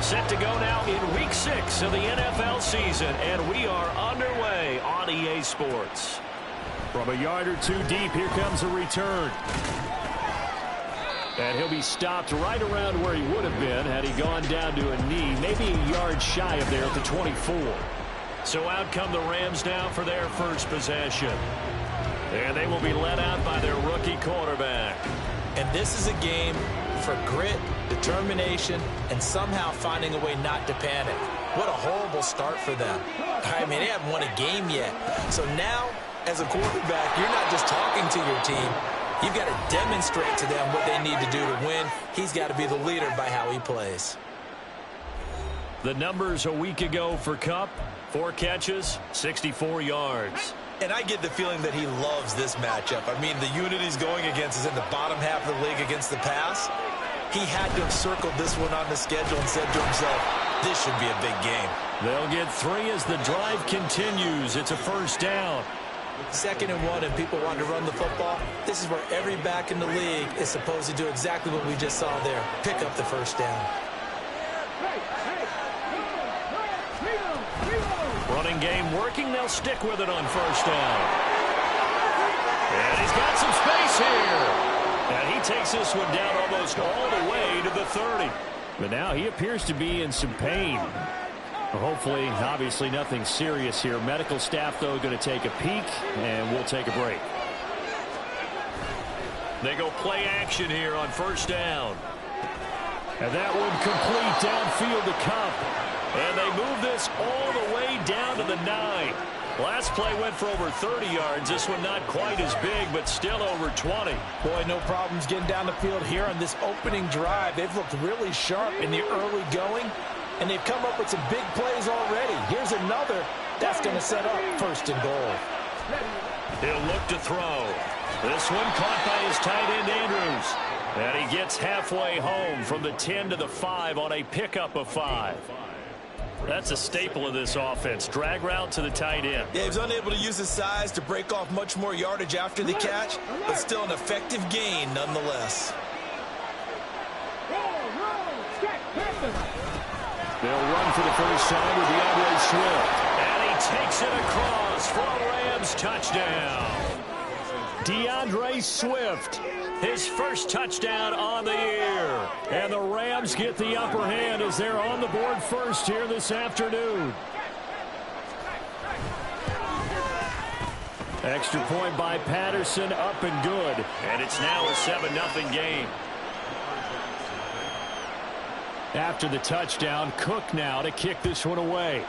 Set to go now in Week 6 of the NFL season, and we are underway on EA Sports. From a yard or two deep, here comes a return. And he'll be stopped right around where he would have been had he gone down to a knee, maybe a yard shy of there at the 24. So out come the Rams now for their first possession. And they will be led out by their rookie quarterback. And this is a game for grit, determination, and somehow finding a way not to panic. What a horrible start for them. I mean, they haven't won a game yet. So now, as a quarterback, you're not just talking to your team. You've got to demonstrate to them what they need to do to win. He's got to be the leader by how he plays. The numbers a week ago for Kupp: 4 catches, 64 yards. And I get the feeling that he loves this matchup. I mean, the unit he's going against is in the bottom half of the league against the pass. He had to have circled this one on the schedule and said to himself, this should be a big game. They'll get 3 as the drive continues. It's a first down. 2nd and 1, and people want to run the football. This is where every back in the league is supposed to do exactly what we just saw there. Pick up the first down. Running game working. They'll stick with it on first down. And he's got some space here. And he takes this one down almost all the way to the 30. But now he appears to be in some pain. Hopefully, obviously nothing serious here. Medical staff, though, going to take a peek, and we'll take a break. They go play action here on first down. And that one complete downfield to Kupp. And they move this all the way down to the 9. Last play went for over 30 yards. This one not quite as big, but still over 20. Boy, no problems getting down the field here on this opening drive. They've looked really sharp in the early going, and they've come up with some big plays already. Here's another that's going to set up 1st and goal. He'll look to throw. This one caught by his tight end, Andrews. And he gets halfway home from the 10 to the 5 on a pickup of 5. That's a staple of this offense. Drag route to the tight end. Yeah, he's unable to use his size to break off much more yardage after the catch, but still an effective gain nonetheless. They'll run for the first time with Usfl. And he takes it across for a Rams touchdown. DeAndre Swift, his first touchdown on the year. And the Rams get the upper hand as they're on the board first here this afternoon. Extra point by Patterson, up and good. And it's now a 7-0 game. After the touchdown, Cook now to kick this one away.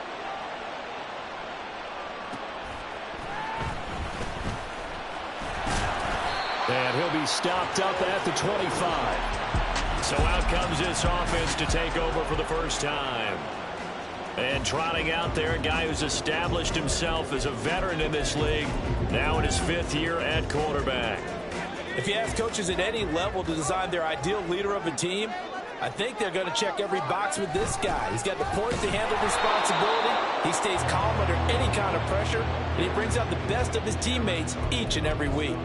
And he'll be stopped up at the 25. So out comes this offense to take over for the first time. And trotting out there, a guy who's established himself as a veteran in this league, now in his 5th year at quarterback. If you ask coaches at any level to design their ideal leader of a team, I think they're going to check every box with this guy. He's got the poise to handle responsibility. He stays calm under any kind of pressure, and he brings out the best of his teammates each and every week.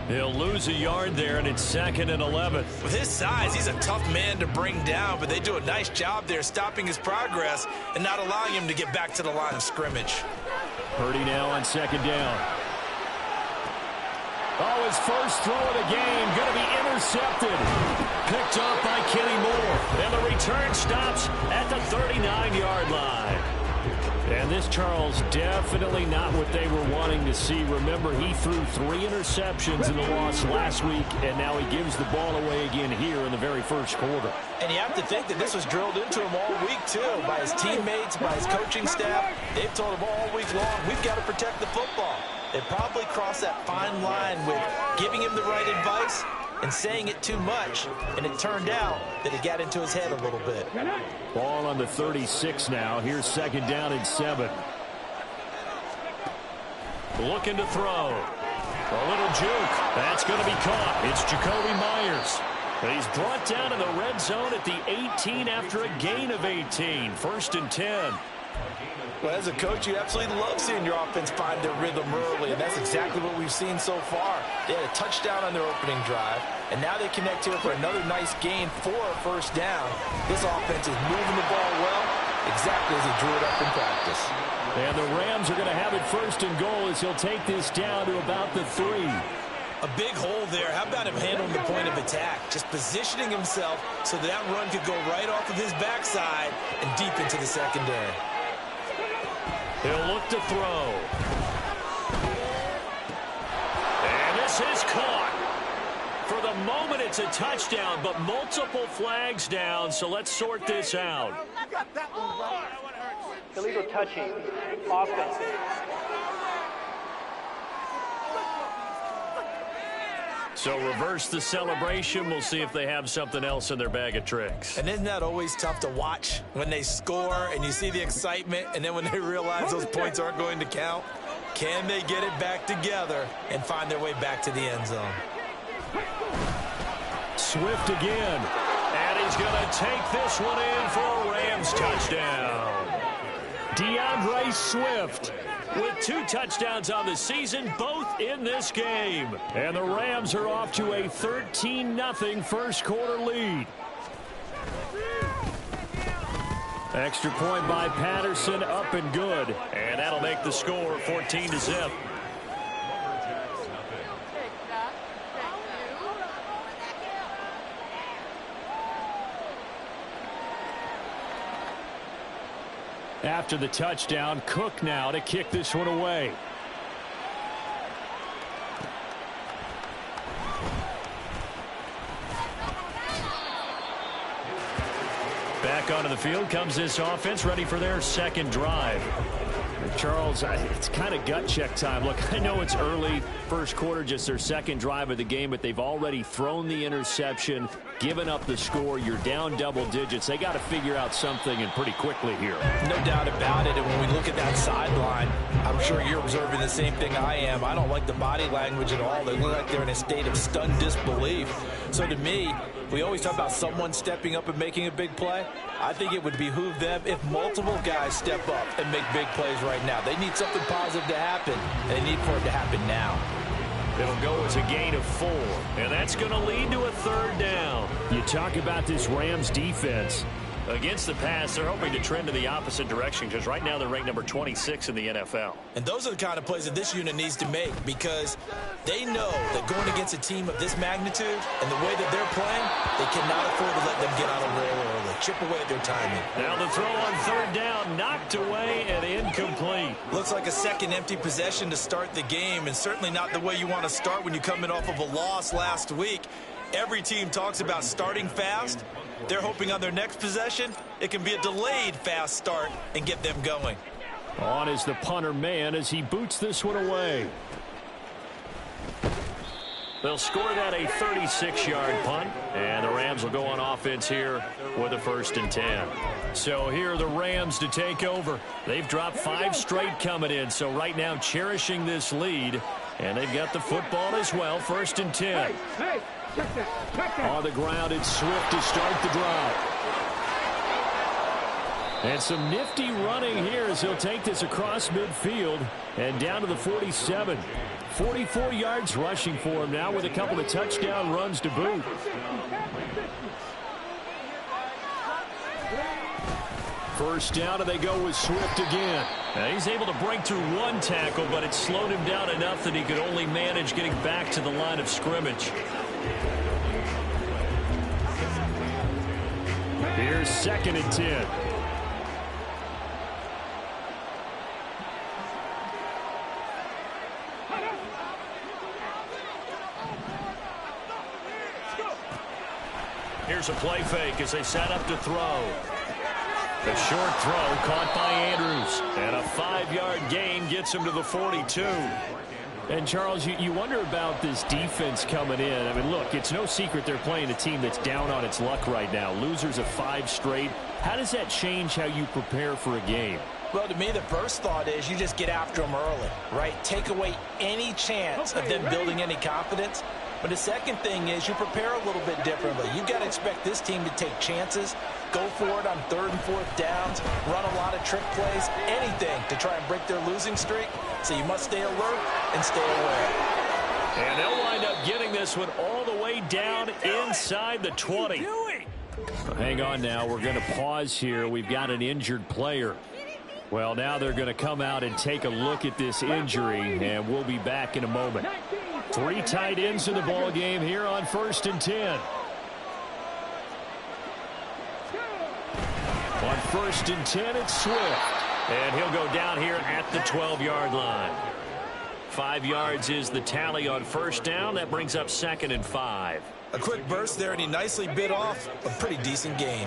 He'll lose a yard there, and it's 2nd and 11. With his size, he's a tough man to bring down, but they do a nice job there stopping his progress and not allowing him to get back to the line of scrimmage. Purdy now on 2nd down. Oh, his first throw of the game going to be intercepted. Picked up by Kenny Moore. And the return stops at the 39-yard line. And this, Charles, definitely not what they were wanting to see. Remember, he threw 3 interceptions in the loss last week, and now he gives the ball away again here in the very first quarter. And you have to think that this was drilled into him all week, too, by his teammates, by his coaching staff. They've told him all week long, we've got to protect the football. They probably crossed that fine line with giving him the right advice and saying it too much, and it turned out that it got into his head a little bit. Ball on the 36 now. Here's 2nd down and 7. Looking to throw. A little juke. That's going to be caught. It's Jacoby Myers. And he's brought down in the red zone at the 18 after a gain of 18. 1st and 10. Well, as a coach, you absolutely love seeing your offense find their rhythm early, and that's exactly what we've seen so far. They had a touchdown on their opening drive, and now they connect here for another nice gain for a first down. This offense is moving the ball well, exactly as he drew it up in practice. And the Rams are going to have it first and goal as he'll take this down to about the 3. A big hole there. How about him handling the point of attack? Just positioning himself so that run could go right off of his backside and deep into the secondary. He'll look to throw. And this is caught. For the moment, it's a touchdown, but multiple flags down, so let's sort this out. Illegal touching. Offense. So reverse the celebration. We'll see if they have something else in their bag of tricks. And isn't that always tough to watch when they score and you see the excitement, and then when they realize those points aren't going to count? Can they get it back together and find their way back to the end zone? Swift again. And he's going to take this one in for a Rams touchdown. DeAndre Swift with 2 touchdowns on the season, both in this game. And the Rams are off to a 13-0 first quarter lead. Extra point by Patterson, up and good. And that'll make the score 14-0. After the touchdown, Cook now to kick this one away. Back onto the field comes this offense, ready for their second drive. Charles, it's kind of gut check time. Look, I know it's early, first quarter, just their second drive of the game, but they've already thrown the interception, given up the score. You're down double digits. They got to figure out something, and pretty quickly here. No doubt about it. And when we look at that sideline, I'm sure you're observing the same thing I am. I don't like the body language at all. They look like they're in a state of stunned disbelief. So to me, we always talk about someone stepping up and making a big play. I think it would behoove them if multiple guys step up and make big plays right now. They need something positive to happen, and they need for it to happen now. It'll go as a gain of 4, and that's going to lead to a third down. You talk about this Rams defense. Against the pass, they're hoping to trend in the opposite direction because right now they're ranked number 26 in the NFL. And those are the kind of plays that this unit needs to make because they know that going against a team of this magnitude and the way that they're playing, they cannot afford to let them get on a roll early. Chip away at their timing. Now the throw on third down, knocked away and incomplete. Looks like a second empty possession to start the game, and certainly not the way you want to start when you're coming off of a loss last week. Every team talks about starting fast. They're hoping on their next possession, it can be a delayed fast start and get them going. On is the punter man as he boots this one away. They'll score that a 36-yard punt, and the Rams will go on offense here with a 1st and 10. So here are the Rams to take over. They've dropped 5 straight coming in, so right now cherishing this lead, and they've got the football as well, 1st and 10. On the ground, it's Swift to start the drive. And some nifty running here as he'll take this across midfield and down to the 47. 44 yards rushing for him now with a couple of touchdown runs to boot. First down, and they go with Swift again. Now he's able to break through 1 tackle, but it slowed him down enough that he could only manage getting back to the line of scrimmage. Here's 2nd and 10. Here's a play fake as they set up to throw. The short throw caught by Andrews. And a 5-yard gain gets him to the 42. And, Charles, you wonder about this defense coming in. I mean, look, it's no secret they're playing a team that's down on its luck right now. Losers of 5 straight. How does that change how you prepare for a game? Well, to me, the first thought is you just get after them early, right? Take away any chance of them building any confidence. But the second thing is you prepare a little bit differently. You've got to expect this team to take chances, go for it on 3rd and 4th downs, run a lot of trick plays, anything to try and break their losing streak. So you must stay alert and stay aware. And they'll wind up getting this one all the way down inside the 20. Hang on now. We're going to pause here. We've got an injured player. Well, now they're going to come out and take a look at this injury, and we'll be back in a moment. 3 tight ends in the ball game here on 1st and 10. On 1st and 10, it's Swift. And he'll go down here at the 12-yard line. 5 yards is the tally on 1st down. That brings up 2nd and 5. A quick burst there, and he nicely bit off a pretty decent gain.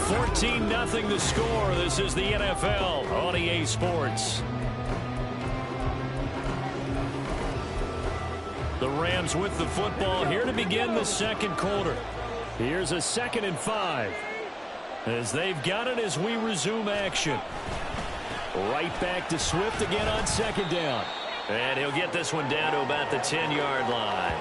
$14-0 the score. This is the NFL on EA Sports. The Rams with the football here to begin the 2nd quarter. Here's a 2nd and 5. As they've got it as we resume action. Right back to Swift again on 2nd down. And he'll get this one down to about the 10-yard line.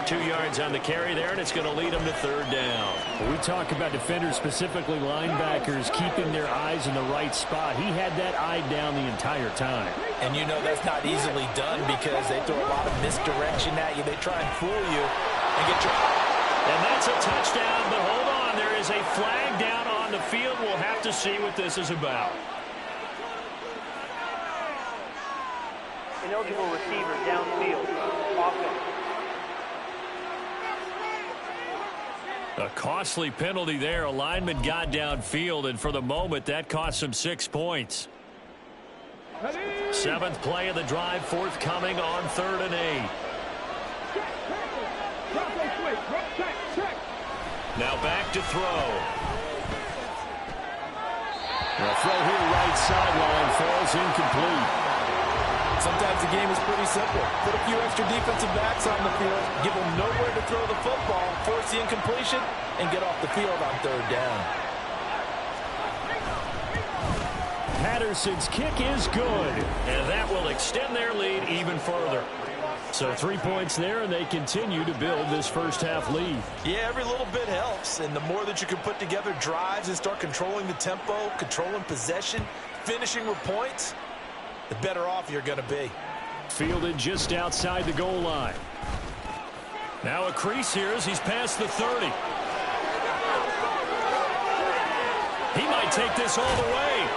2 yards on the carry there, and it's going to lead them to 3rd down. We talk about defenders, specifically linebackers, keeping their eyes in the right spot. He had that eye down the entire time. And you know that's not easily done because they throw a lot of misdirection at you. They try and fool you and get your... And that's a touchdown, but hold on. There is a flag down on the field. We'll have to see what this is about. Ineligible receiver downfield. Offense. A costly penalty there. A lineman got downfield, and for the moment, that cost him 6 points. 7th play of the drive, forthcoming on 3rd and 8. Now back to throw. The throw here right sideline falls incomplete. Sometimes the game is pretty simple. Put a few extra defensive backs on the field, give them nowhere to throw the football, force the incompletion, and get off the field on 3rd down. Patterson's kick is good, and that will extend their lead even further. So 3 points there, and they continue to build this first half lead. Yeah, every little bit helps, and the more that you can put together drives and start controlling the tempo, controlling possession, finishing with points, the better off you're going to be. Fielded just outside the goal line. Now a crease here as he's past the 30. He might take this all the way.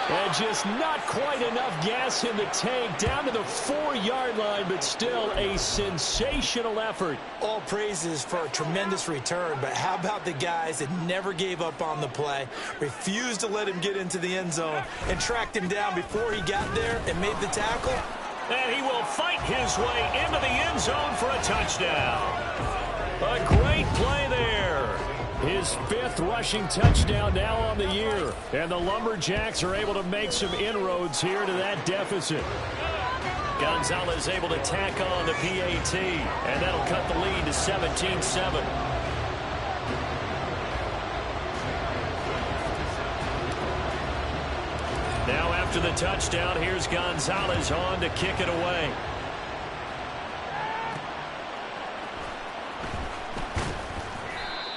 And just not quite enough gas in the tank, down to the 4-yard line, but still a sensational effort. All praises for a tremendous return, but how about the guys that never gave up on the play, refused to let him get into the end zone, and tracked him down before he got there and made the tackle? And he will fight his way into the end zone for a touchdown. A great play there. His 5th rushing touchdown now on the year. And the Lumberjacks are able to make some inroads here to that deficit. Gonzalez able to tack on the PAT. And that'll cut the lead to 17-7. Now after the touchdown, here's Gonzalez on to kick it away.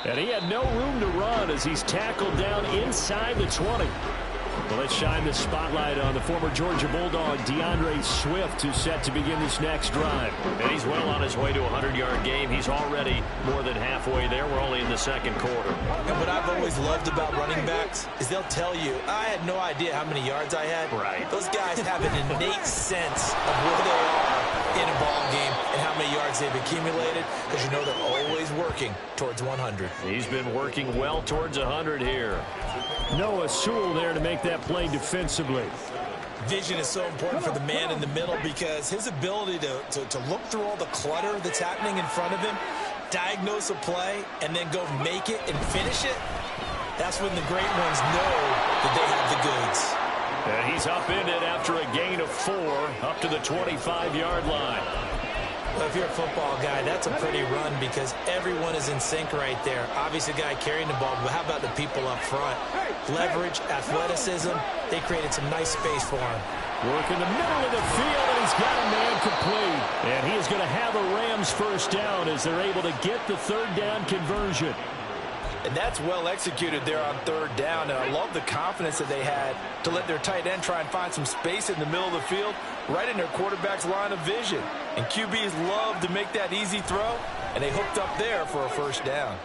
And he had no room to run as he's tackled down inside the 20. Well, let's shine the spotlight on the former Georgia Bulldog, DeAndre Swift, who's set to begin this next drive. And he's well on his way to a 100-yard game. He's already more than halfway there. We're only in the 2nd quarter. And what I've always loved about running backs is they'll tell you, I had no idea how many yards I had. Right. Those guys have an innate sense of where they are in a ball game and how many yards they've accumulated, because you know they're always working towards 100. He's been working well towards 100 here. Noah Sewell there to make that play defensively. Vision is so important for the man in the middle because his ability to look through all the clutter that's happening in front of him, diagnose a play, and then go make it and finish it, that's when the great ones know that they have the goods. And he's upended after a gain of 4 up to the 25-yard line. Well, if you're a football guy, that's a pretty run because everyone is in sync right there. Obviously, the guy carrying the ball, but how about the people up front? Leverage, athleticism, they created some nice space for him. Work in the middle of the field, and he's got a man complete. And he is going to have a Rams first down as they're able to get the third down conversion. And that's well executed there on third down. And I love the confidence that they had to let their tight end try and find some space in the middle of the field, right in their quarterback's line of vision. And QBs love to make that easy throw, and they hooked up there for a first down.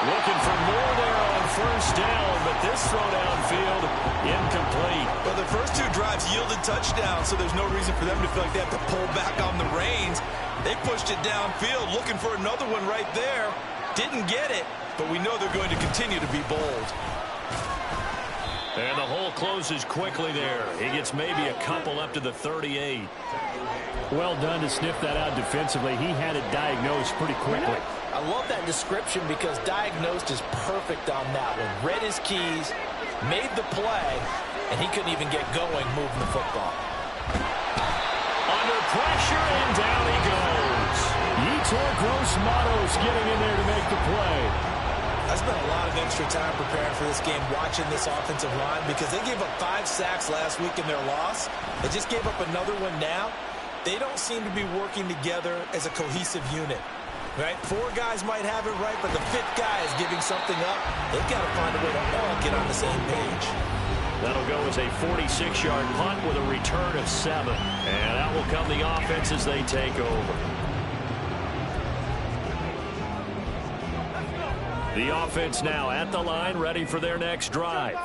Looking for more there on first down, but this throw downfield incomplete. Well, the first two drives yielded touchdowns, so there's no reason for them to feel like they have to pull back on the reins. They pushed it downfield, looking for another one right there. Didn't get it, but we know they're going to continue to be bold. And the hole closes quickly there. He gets maybe a couple up to the 38. Well done to sniff that out defensively. He had it diagnosed pretty quickly. I love that description because diagnosed is perfect on that one. Read his keys, made the play, and he couldn't even get going moving the football. Under pressure, and down he goes. Yetur Gross-Matos getting in there to make the play. I spent a lot of extra time preparing for this game, watching this offensive line, because they gave up 5 sacks last week in their loss. They just gave up another one now. They don't seem to be working together as a cohesive unit. Right? 4 guys might have it right, but the 5th guy is giving something up. They've got to find a way to all get on the same page. That'll go as a 46-yard punt with a return of 7. And that will come the offense as they take over. The offense now at the line, ready for their next drive.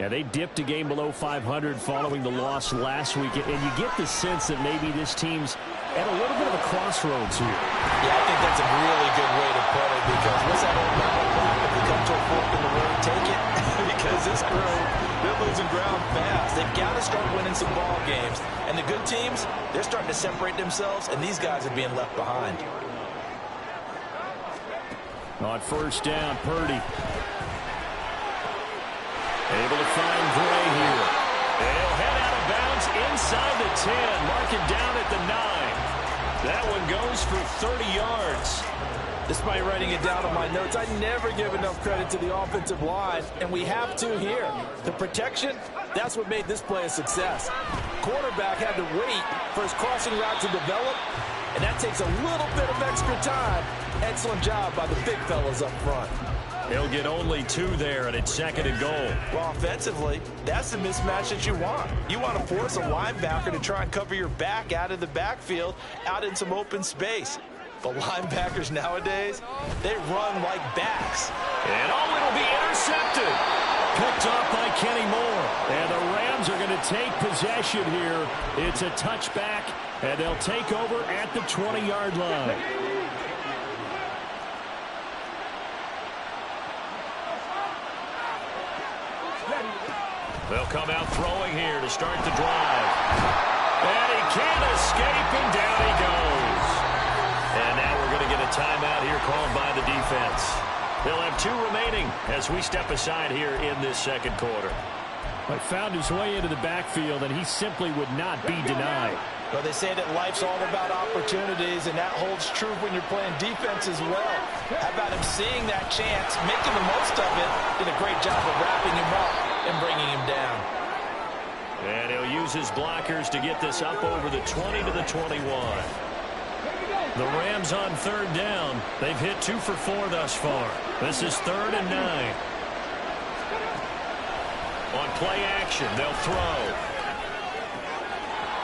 Yeah, they dipped a game below 500 following the loss last week. And you get the sense that maybe this team's at a little bit of a crossroads here. Yeah, I think that's a really good way to put it, because what's that old battle cry? If we come to a fork in the road, take it. Because this crew, they're losing ground fast. They've got to start winning some ball games. And the good teams, they're starting to separate themselves, and these guys are being left behind. On first down, Purdy. Able to find Gray here. They'll head out of bounds inside the 10. Mark it down at the 9. That one goes for 30 yards. Despite writing it down on my notes, I never give enough credit to the offensive line, and we have to here. The protection, that's what made this play a success. Quarterback had to wait for his crossing route to develop, and that takes a little bit of extra time. Excellent job by the big fellas up front. He'll get only 2 there, and it's 2nd and goal. Well, offensively, that's the mismatch that you want. You want to force a linebacker to try and cover your back out of the backfield, out in some open space. But linebackers nowadays, they run like backs. And it'll be intercepted. Picked off by Kenny Moore. And the Rams are going to take possession here. It's a touchback, and they'll take over at the 20-yard line. They'll come out throwing here to start the drive. And he can't escape, and down he goes. And now we're going to get a timeout here called by the defense. They'll have 2 remaining as we step aside here in this second quarter. But found his way into the backfield, and he simply would not be denied. Well, they say that life's all about opportunities, and that holds true when you're playing defense as well. How about him seeing that chance, making the most of it, did a great job of wrapping him up and bringing him down. And he'll use his blockers to get this up over the 20 to the 21. The Rams on third down. They've hit 2 for 4 thus far. This is 3rd and 9. On play action, they'll throw.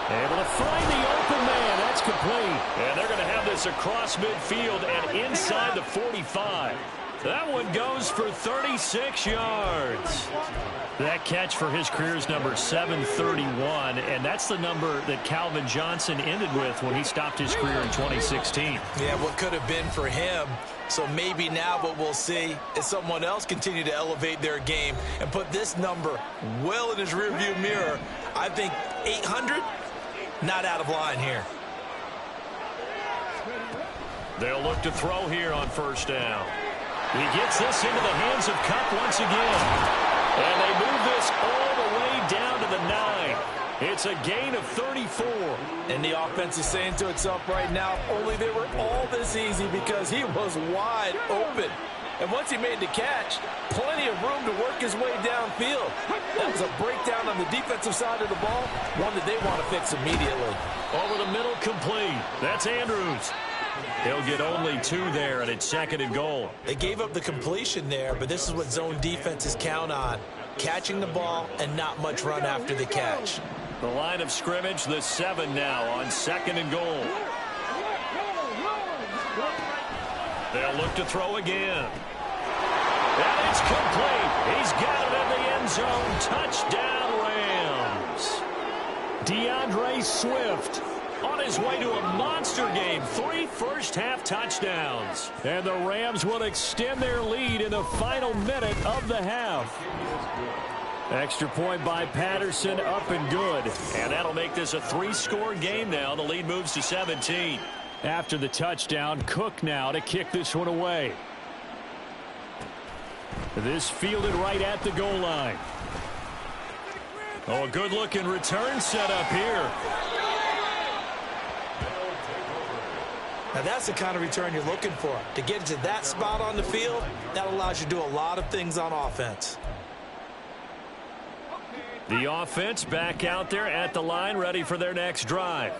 Able to find the open man. That's complete. And they're going to have this across midfield and inside the 45. That one goes for 36 yards. That catch for his career's number 731, and that's the number that Calvin Johnson ended with when he stopped his career in 2016. Yeah, what could have been for him. So maybe now what we'll see is someone else continue to elevate their game and put this number well in his rearview mirror. I think 800, not out of line here. They'll look to throw here on first down. He gets this into the hands of Kupp once again. And they move this all the way down to the 9. It's a gain of 34. And the offense is saying to itself right now, only they were all this easy because he was wide open. And once he made the catch, plenty of room to work his way downfield. That was a breakdown on the defensive side of the ball, one that they want to fix immediately. Over the middle, complete. That's Andrews. He'll get only 2 there, and it's 2nd and goal. They gave up the completion there, but this is what zone defenses count on. Catching the ball and not much run after the catch. The line of scrimmage, the 7 now on 2nd and goal. They'll look to throw again. And it's complete. He's got it in the end zone. Touchdown, Rams. DeAndre Swift on his way to a monster game. 3 first-half touchdowns. And the Rams will extend their lead in the final minute of the half. Extra point by Patterson, up and good. And that'll make this a 3-score game now. The lead moves to 17. After the touchdown, Cook now to kick this one away. This fielded right at the goal line. Oh, a good-looking return set up here. Now that's the kind of return you're looking for. To get to that spot on the field, that allows you to do a lot of things on offense. The offense back out there at the line, ready for their next drive.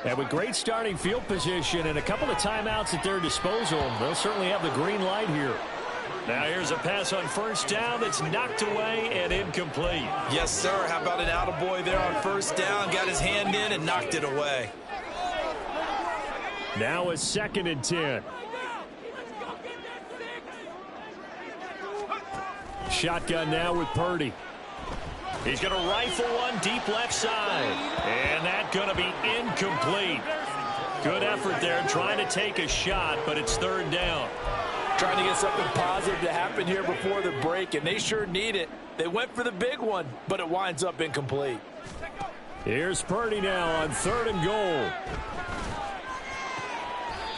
And with great starting field position and a couple of timeouts at their disposal, they'll certainly have the green light here. Now here's a pass on first down that's knocked away and incomplete. Yes, sir. How about an attaboy there on first down? Got his hand in and knocked it away. Now it's 2nd and 10. Shotgun now with Purdy. He's going to rifle one deep left side. And that's going to be incomplete. Good effort there trying to take a shot, but it's 3rd down. Trying to get something positive to happen here before the break, and they sure need it. They went for the big one, but it winds up incomplete. Here's Purdy now on 3rd and goal.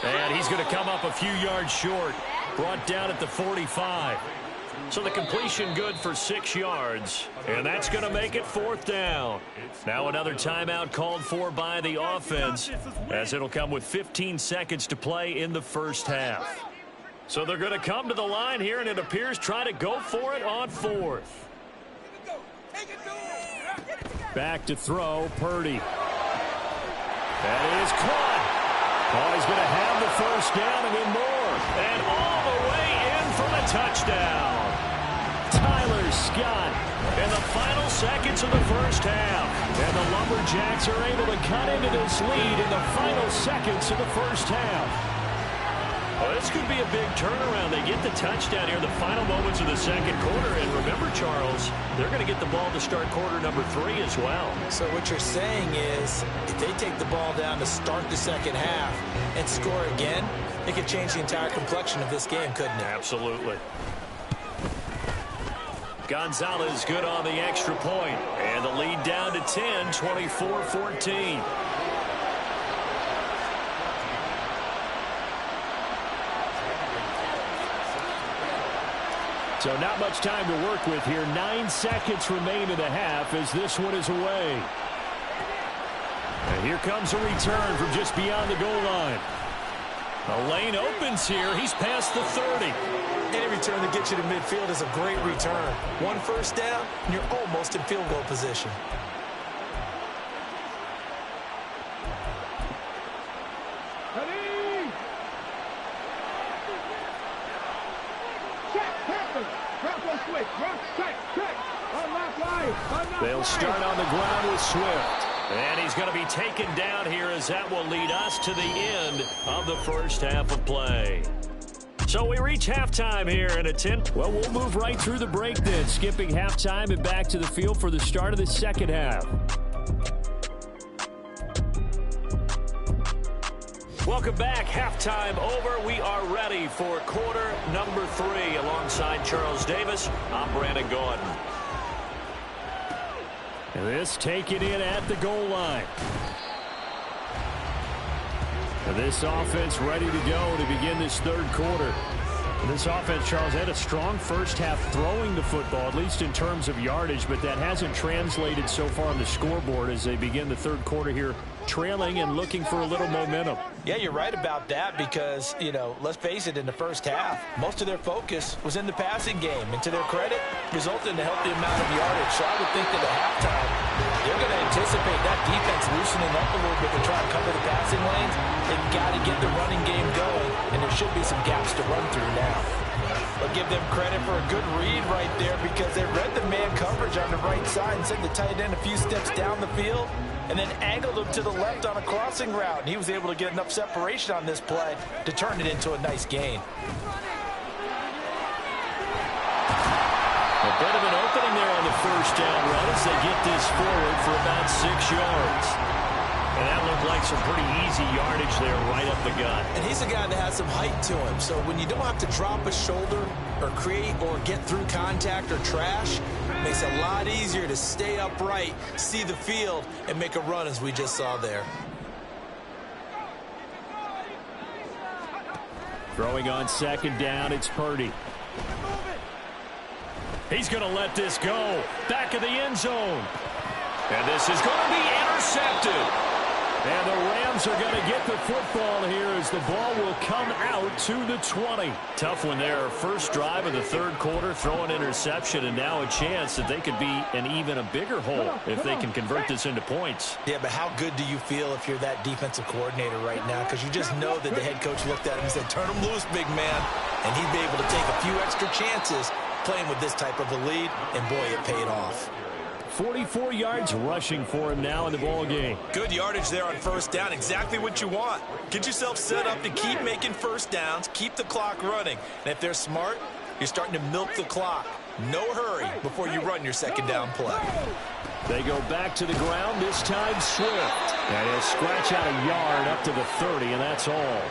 And he's going to come up a few yards short. Brought down at the 45. So the completion good for 6 yards. And that's going to make it 4th down. Now another timeout called for by the offense, as it'll come with 15 seconds to play in the first half. So they're going to come to the line here, and it appears try to go for it on 4th. Back to throw, Purdy. That is caught. Oh, he's going to have the first down and then more. And all the way in for the touchdown. Tyler Scott in the final seconds of the first half. And the Lumberjacks are able to cut into this lead in the final seconds of the first half. Well, this could be a big turnaround. They get the touchdown here in the final moments of the 2nd quarter. And remember, Charles, they're going to get the ball to start quarter number 3 as well. So what you're saying is if they take the ball down to start the 2nd half and score again, it could change the entire complexion of this game, couldn't it? Absolutely. Gonzalez good on the extra point. And the lead down to 10, 24-14. So not much time to work with here. 9 seconds remain in the half as this one is away. And here comes a return from just beyond the goal line. The lane opens here. He's past the 30. Any return that gets you to midfield is a great return. 1 first down, and you're almost in field goal position. They'll start on the ground with Swift. And he's going to be taken down here as that will lead us to the end of the first half of play. So we reach halftime here in a 10. Well, we'll move right through the break then, skipping halftime and back to the field for the start of the second half. Welcome back. Halftime over. We are ready for quarter number 3. Alongside Charles Davis, I'm Brandon Gordon. And this taken in at the goal line. And this offense ready to go to begin this 3rd quarter. This offense, Charles, had a strong first half throwing the football, at least in terms of yardage, but that hasn't translated so far on the scoreboard as they begin the third quarter here, trailing and looking for a little momentum. Yeah, you're right about that because, you know, let's face it, in the first half, most of their focus was in the passing game. And to their credit, resulted in a healthy amount of yardage. So I would think that at halftime, they're going to anticipate that defense loosening up a little bit to try and cover the passing lanes. They've got to get the running game going, and there should be some gaps to run through now. I'll give them credit for a good read right there because they read the man coverage on the right side and sent the tight end a few steps down the field and then angled him to the left on a crossing route. And he was able to get enough separation on this play to turn it into a nice gain. A bit of an opening there on the first down run as they get this forward for about 6 yards. And that looked like some pretty easy yardage there right up the gut. And he's a guy that has some height to him. So when you don't have to drop a shoulder or create or get through contact or trash, it makes it a lot easier to stay upright, see the field, and make a run as we just saw there. Throwing on second down, it's Purdy. He's going to let this go. Back of the end zone. And this is going to be intercepted. And the Rams are going to get the football here as the ball will come out to the 20. Tough one there. First drive of the third quarter, throw an interception, and now a chance that they could be in even a bigger hole if they can convert this into points. Yeah, but how good do you feel if you're that defensive coordinator right now? Because you just know that the head coach looked at him and said, turn him loose, big man. And he'd be able to take a few extra chances playing with this type of a lead, and boy, it paid off. 44 yards rushing for him now in the ball game. Good yardage there on first down. Exactly what you want. Get yourself set up to keep making first downs, keep the clock running. And if they're smart, you're starting to milk the clock. No hurry before you run your second down play. They go back to the ground, this time Swift. And he'll scratch out a yard up to the 30, and that's all.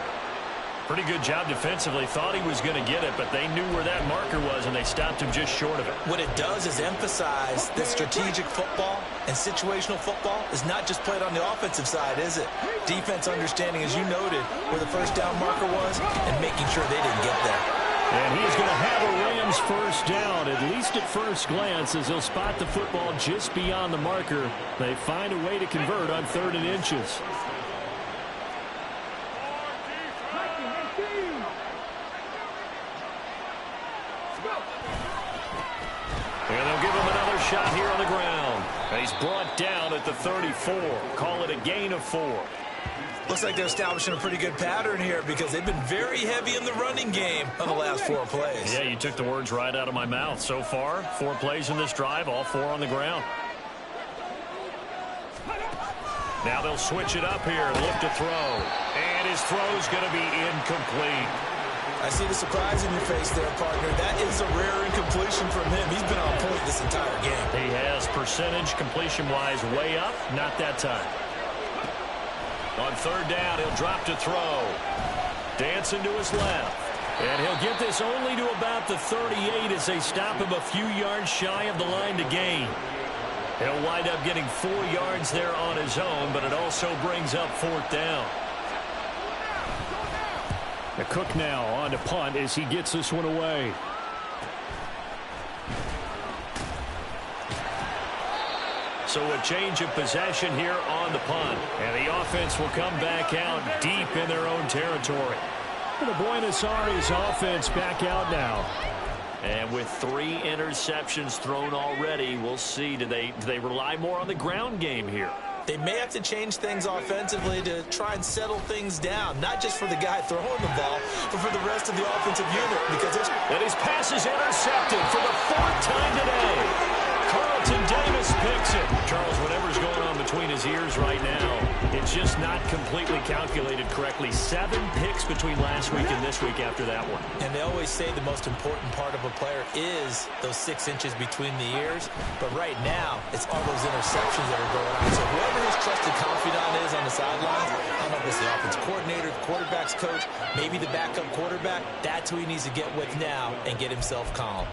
Pretty good job defensively. Thought he was going to get it, but they knew where that marker was, and they stopped him just short of it. What it does is emphasize that strategic football and situational football is not just played on the offensive side, is it? Defense understanding, as you noted, where the first down marker was and making sure they didn't get there. And he's going to have a Rams first down, at least at first glance, as he'll spot the football just beyond the marker. They find a way to convert on 3rd and inches. And they'll give him another shot here on the ground. He's brought down at the 34. Call it a gain of 4. Looks like they're establishing a pretty good pattern here because they've been very heavy in the running game on the last 4 plays. Yeah, you took the words right out of my mouth. So far, 4 plays in this drive, all 4 on the ground. Now they'll switch it up here, look to throw. And his throw's going to be incomplete. I see the surprise in your face there, partner. That is a rare incompletion from him. He's been on point this entire game. He has percentage completion-wise way up, not that time. On 3rd down, he'll drop to throw. Dancing to his left. And he'll get this only to about the 38 as they stop him a few yards shy of the line to gain. He'll wind up getting 4 yards there on his own, but it also brings up 4th down. The Cook now on to punt as he gets this one away. So a change of possession here on the punt. And the offense will come back out deep in their own territory. And the Buenos Aires offense back out now. And with 3 interceptions thrown already, we'll see. Do they rely more on the ground game here? They may have to change things offensively to try and settle things down, not just for the guy throwing the ball, but for the rest of the offensive unit. Because and his pass is intercepted for the 4th time today. Carlton Davis picks it. Charles, whatever's going on between his ears right now, it's just not completely calculated correctly. 7 picks between last week and this week after that one. And they always say the most important part of a player is those 6 inches between the ears. But right now, it's all those interceptions that are going on. So whoever his trusted confidant is on the sidelines, I don't know if it's the offense coordinator, the quarterback's coach, maybe the backup quarterback, that's who he needs to get with now and get himself calm.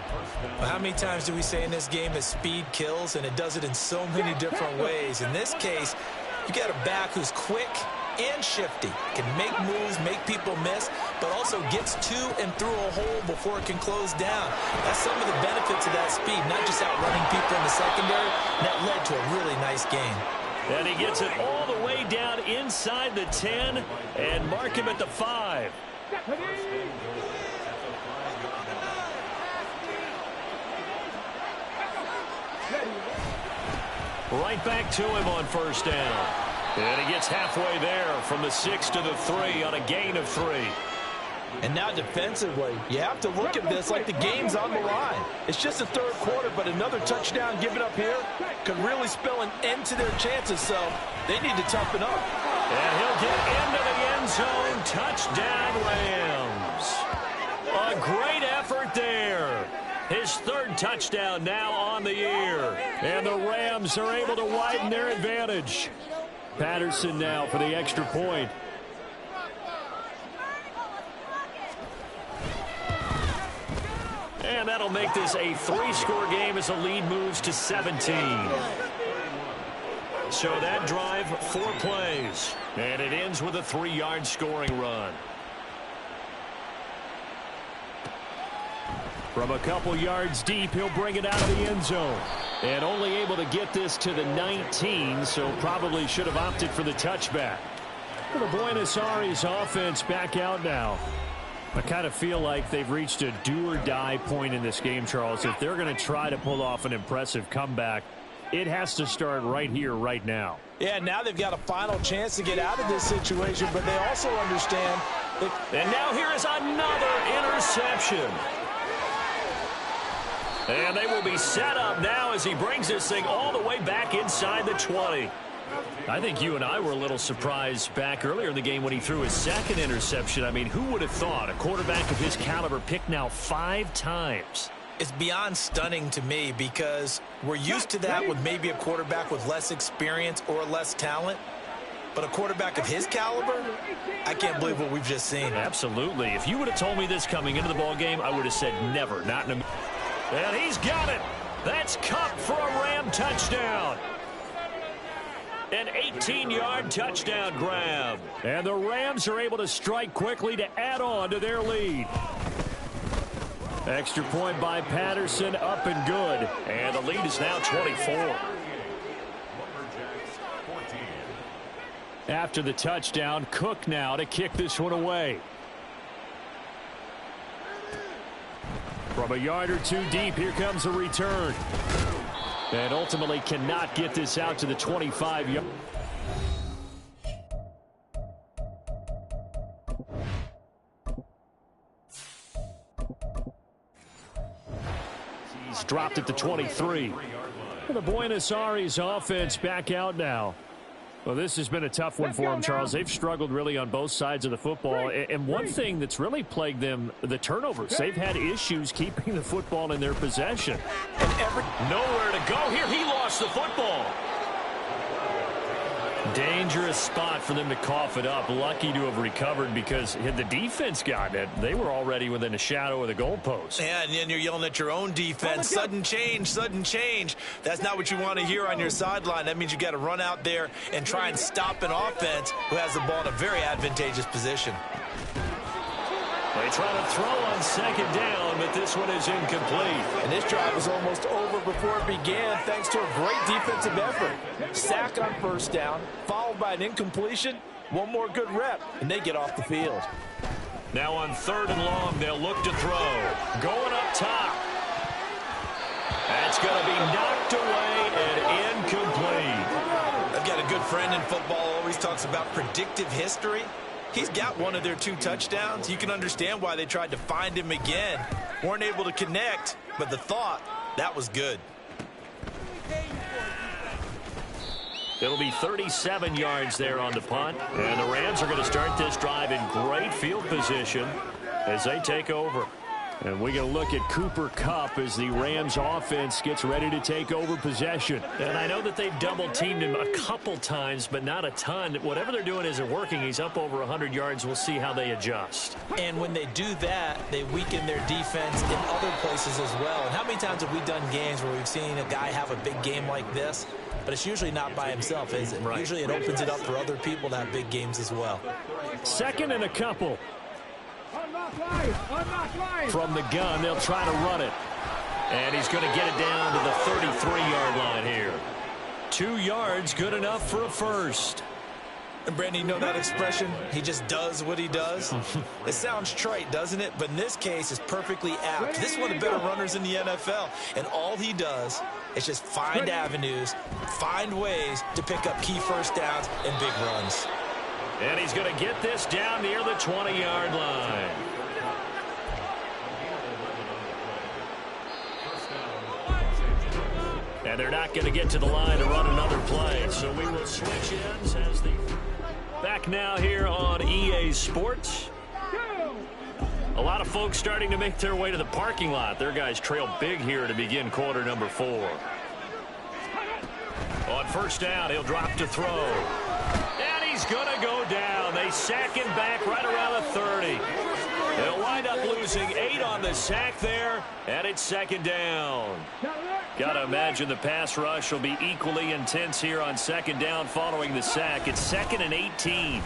Well, how many times do we say in this game that speed kills, and it does it in so many different ways? In this case, you got a back who's quick and shifty. Can make moves, make people miss, but also gets to and through a hole before it can close down. That's some of the benefits of that speed, not just outrunning people in the secondary. And that led to a really nice game. And he gets it all the way down inside the 10 and mark him at the 5. Right back to him on first down. And he gets halfway there from the 6 to the 3 on a gain of 3. And now defensively, you have to look at this like the game's on the line. It's just the third quarter, but another touchdown given up here could really spell an end to their chances, so they need to toughen up. And he'll get into the end zone. Touchdown, Rams. A great effort there. His third touchdown now on the year. And the Rams are able to widen their advantage. Patterson now for the extra point. And that'll make this a 3-score game as the lead moves to 17. So that drive, 4 plays. And it ends with a 3-yard scoring run. From a couple yards deep, he'll bring it out of the end zone. And only able to get this to the 19, so probably should have opted for the touchback. The Buenos Aires offense back out now. I kind of feel like they've reached a do-or-die point in this game, Charles. If they're going to try to pull off an impressive comeback, it has to start right here, right now. Yeah, now they've got a final chance to get out of this situation, but they also understand that... And now here is another interception. And they will be set up now as he brings this thing all the way back inside the 20. I think you and I were a little surprised back earlier in the game when he threw his second interception. I mean, who would have thought a quarterback of his caliber picked now 5 times? It's beyond stunning to me because we're used to that with maybe a quarterback with less experience or less talent. But a quarterback of his caliber, I can't believe what we've just seen. Absolutely. If you would have told me this coming into the ballgame, I would have said never, not in a... And he's got it. That's Cup for a Ram touchdown. An 18-yard touchdown grab. And the Rams are able to strike quickly to add on to their lead. Extra point by Patterson, up and good. And the lead is now 24. After the touchdown, Cook now to kick this one away. From a yard or 2 deep, here comes a return. And ultimately cannot get this out to the 25-yard. He's dropped at the 23. The Buenos Aires offense back out now. Well, this has been a tough one for them, Charles. They've struggled really on both sides of the football. And one thing that's really plagued them, the turnovers. They've had issues keeping the football in their possession. And nowhere to go here. He lost the football. Dangerous spot for them to cough it up. Lucky to have recovered because had the defense gotten it, they were already within a shadow of the goalpost. Yeah, and then you're yelling at your own defense. Sudden change, sudden change. That's not what you want to hear on your sideline. That means you got to run out there and try and stop an offense who has the ball in a very advantageous position. They try to throw on second down, but this one is incomplete. And this drive was almost over before it began thanks to a great defensive effort. Sack on first down, followed by an incompletion, one more good rep, and they get off the field. Now on 3rd and long, they'll look to throw. Going up top. That's going to be knocked away and incomplete. I've got a good friend in football, always talks about predictive history. He's got one of their 2 touchdowns. You can understand why they tried to find him again. Weren't able to connect, but the thought, that was good. It'll be 37 yards there on the punt. And the Rams are going to start this drive in great field position as they take over. And we're going to look at Cooper Kupp as the Rams offense gets ready to take over possession. And I know that they've double-teamed him a couple times, but not a ton. Whatever they're doing isn't working. He's up over 100 yards. We'll see how they adjust. And when they do that, they weaken their defense in other places as well. And how many times have we done games where we've seen a guy have a big game like this? But it's usually not by himself, is it? Right. Usually it opens it up for other people to have big games as well. Second and a couple. From the gun, they'll try to run it. And he's going to get it down to the 33-yard line here. 2 yards, good enough for a first. And Brandon, you know that expression? He just does what he does. It sounds trite, doesn't it? But in this case, it's perfectly apt. This is one of the better runners in the NFL. And all he does is just find avenues, find ways to pick up key first downs and big runs. And he's going to get this down near the 20-yard line. And they're not going to get to the line to run another play. So we will switch ends as the back now here on EA Sports. A lot of folks starting to make their way to the parking lot. Their guys trail big here to begin quarter number 4. On first down, he'll drop to throw. And he's going to go down. They sack him back right around the 30. They'll wind up losing 8 on the sack there, and it's second down. Got to imagine the pass rush will be equally intense here on second down following the sack. It's 2nd and 18.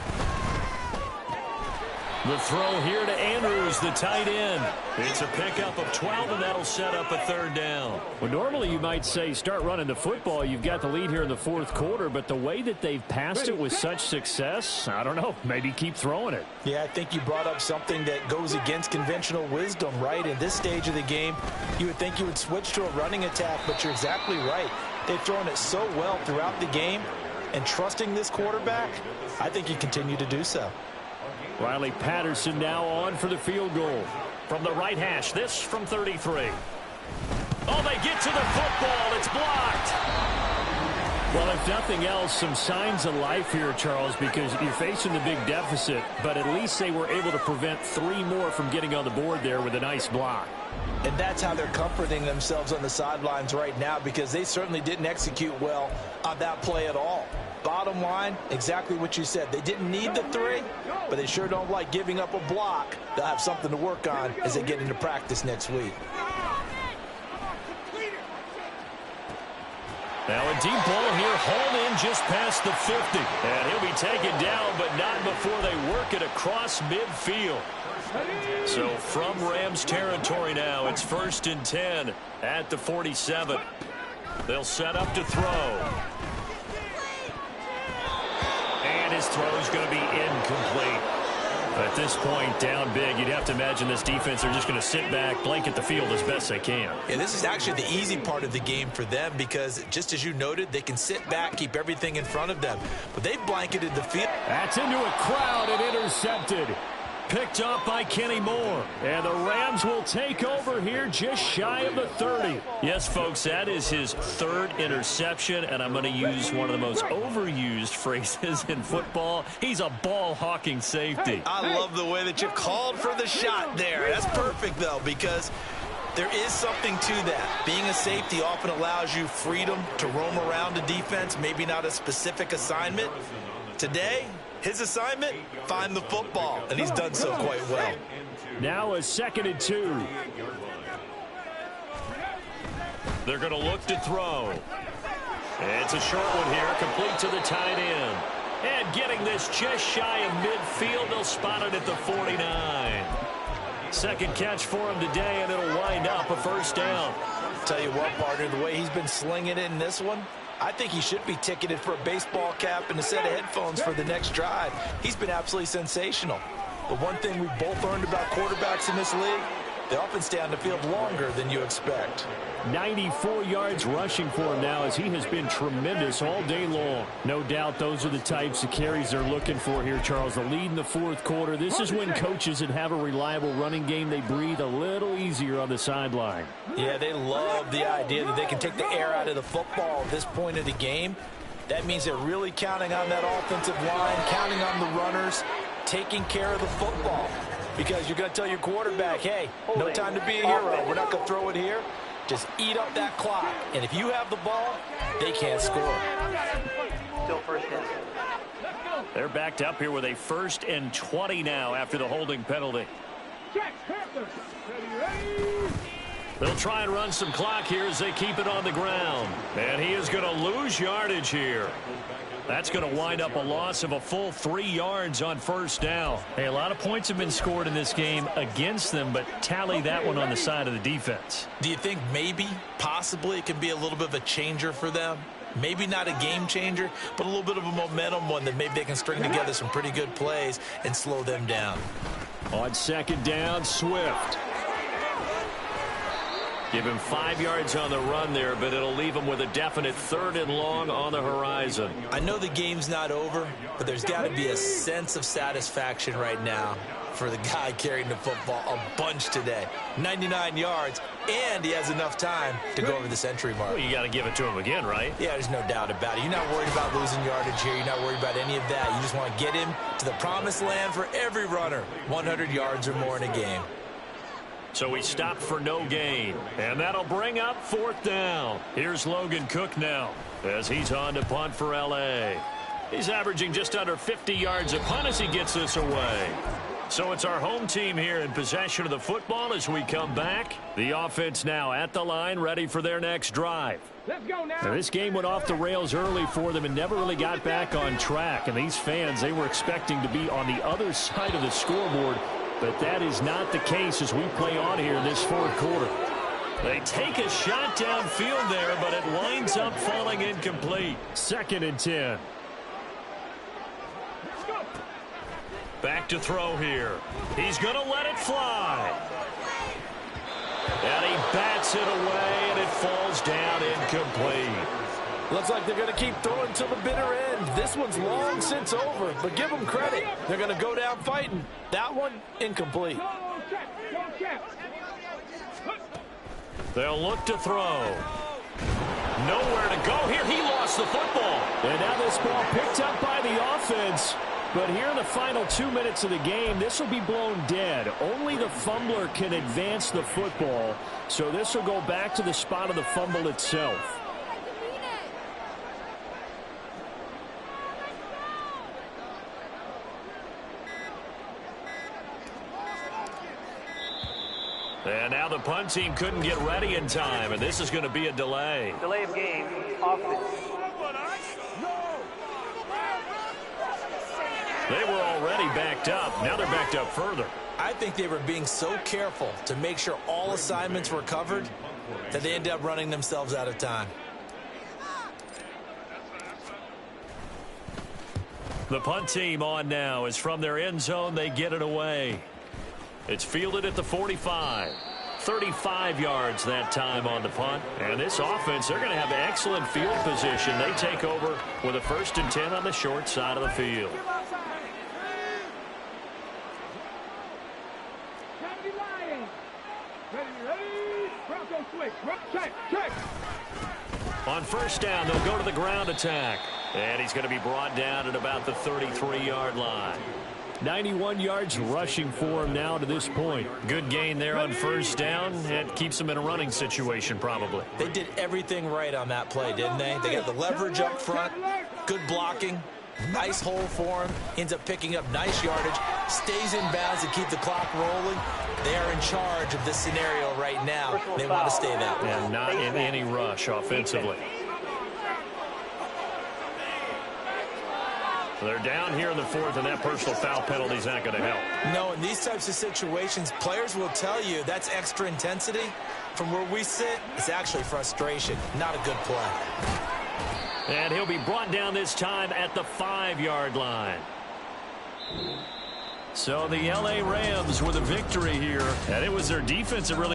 The throw here to Andrews, the tight end. It's a pickup of 12, and that'll set up a third down. Well, normally you might say start running the football. You've got the lead here in the fourth quarter, but the way that they've passed it with such success, I don't know, maybe keep throwing it. Yeah, I think you brought up something that goes against conventional wisdom, right? In this stage of the game, you would think you would switch to a running attack, but you're exactly right. They've thrown it so well throughout the game, and trusting this quarterback, I think you continue to do so. Riley Patterson now on for the field goal. From the right hash, this from 33. Oh, they get to the football. It's blocked. Well, if nothing else, some signs of life here, Charles, because you're facing the big deficit, but at least they were able to prevent 3 more from getting on the board there with a nice block. And that's how they're comforting themselves on the sidelines right now, because they certainly didn't execute well on that play at all. Bottom line, exactly what you said. They didn't need the 3, but they sure don't like giving up a block. They'll have something to work on as they get into practice next week. Now a deep ball here, hauled in just past the 50. And he'll be taken down, but not before they work it across midfield. So from Rams territory now, it's 1st and 10 at the 47. They'll set up to throw. And his throw is going to be incomplete. At this point, down big, you'd have to imagine this defense are just going to sit back, blanket the field as best they can. Yeah, this is actually the easy part of the game for them because, just as you noted, they can sit back, keep everything in front of them. But they've blanketed the field. That's into a crowd and intercepted. Picked up by Kenny Moore. And the Rams will take over here just shy of the 30. Yes, folks, that is his 3rd interception, and I'm going to use one of the most overused phrases in football. He's a ball-hawking safety. I love the way that you called for the shot there. That's perfect, though, because there is something to that. Being a safety often allows you freedom to roam around a defense, maybe not a specific assignment. Today, his assignment, find the football, and he's done so quite well. Now a 2nd and 2. They're going to look to throw. It's a short one here, complete to the tight end. And getting this just shy of midfield, they'll spot it at the 49. Second catch for him today, and it'll wind up a first down. Tell you what, partner, the way he's been slinging it in this one, I think he should be ticketed for a baseball cap and a set of headphones for the next drive. He's been absolutely sensational. But one thing we've both learned about quarterbacks in this league, they often stay on the field longer than you expect. 94 yards rushing for him now as he has been tremendous all day long. No doubt those are the types of carries they're looking for here, Charles. The lead in the fourth quarter. This is when coaches that have a reliable running game, they breathe a little easier on the sideline. Yeah, they love the idea that they can take the air out of the football at this point of the game. That means they're really counting on that offensive line, counting on the runners, taking care of the football. because you're going to tell your quarterback, hey, no time to be a hero. We're not going to throw it here. Just eat up that clock. And if you have the ball, they can't score. Still first down. They're backed up here with a 1st and 20 now after the holding penalty. They'll try and run some clock here as they keep it on the ground. And he is going to lose yardage here. That's going to wind up a loss of a full 3 yards on 1st down. Hey, a lot of points have been scored in this game against them, but tally that one on the side of the defense. Do you think maybe, possibly, it can be a little bit of a changer for them? Maybe not a game changer, but a little bit of a momentum one that maybe they can string together some pretty good plays and slow them down. On 2nd down, Swift. Give him 5 yards on the run there, but it'll leave him with a definite 3rd and long on the horizon. I know the game's not over, but there's got to be a sense of satisfaction right now for the guy carrying the football a bunch today. 99 yards, and he has enough time to go over the century mark. Well, you got to give it to him again, right? Yeah, there's no doubt about it. You're not worried about losing yardage here. You're not worried about any of that. You just want to get him to the promised land for every runner. 100 yards or more in a game. So he stopped for no gain. And that'll bring up 4th down. Here's Logan Cook now as he's on to punt for L.A. He's averaging just under 50 yards a punt as he gets this away. So it's our home team here in possession of the football as we come back. The offense now at the line, ready for their next drive. Let's go now. This game went off the rails early for them and never really got back on track. And these fans, they were expecting to be on the other side of the scoreboard. But that is not the case as we play on here in this 4th quarter. They take a shot downfield there, but it winds up falling incomplete. 2nd and 10. Back to throw here. He's going to let it fly. And he bats it away, and it falls down incomplete. Looks like they're going to keep throwing till the bitter end. This one's long since over, but give them credit. They're going to go down fighting. That one, incomplete. They'll look to throw. Nowhere to go here. He lost the football. And now this ball picked up by the offense. But here in the final 2 minutes of the game, this will be blown dead. Only the fumbler can advance the football. So this will go back to the spot of the fumble itself. And now the punt team couldn't get ready in time, and this is going to be a delay. Delay of game, offense. They were already backed up. Now they're backed up further. I think they were being so careful to make sure all assignments were covered that they ended up running themselves out of time. The punt team on now is from their end zone. They get it away. It's fielded at the 45. 35 yards that time on the punt. And this offense, they're going to have excellent field position. They take over with a 1st and 10 on the short side of the field. On 1st down, they'll go to the ground attack. And he's going to be brought down at about the 33-yard line. 91 yards rushing for him now to this point. Good gain there on 1st down. It keeps him in a running situation probably. They did everything right on that play, didn't they? They got the leverage up front, good blocking, nice hole for him, ends up picking up nice yardage, stays in bounds to keep the clock rolling. They are in charge of this scenario right now. They want to stay that way. And not in any rush offensively. They're down here in the 4th, and that personal foul penalty is not going to help. No, in these types of situations, players will tell you that's extra intensity. From where we sit, it's actually frustration, not a good play. And he'll be brought down this time at the 5-yard line. So the L.A. Rams with a victory here, and it was their defense that really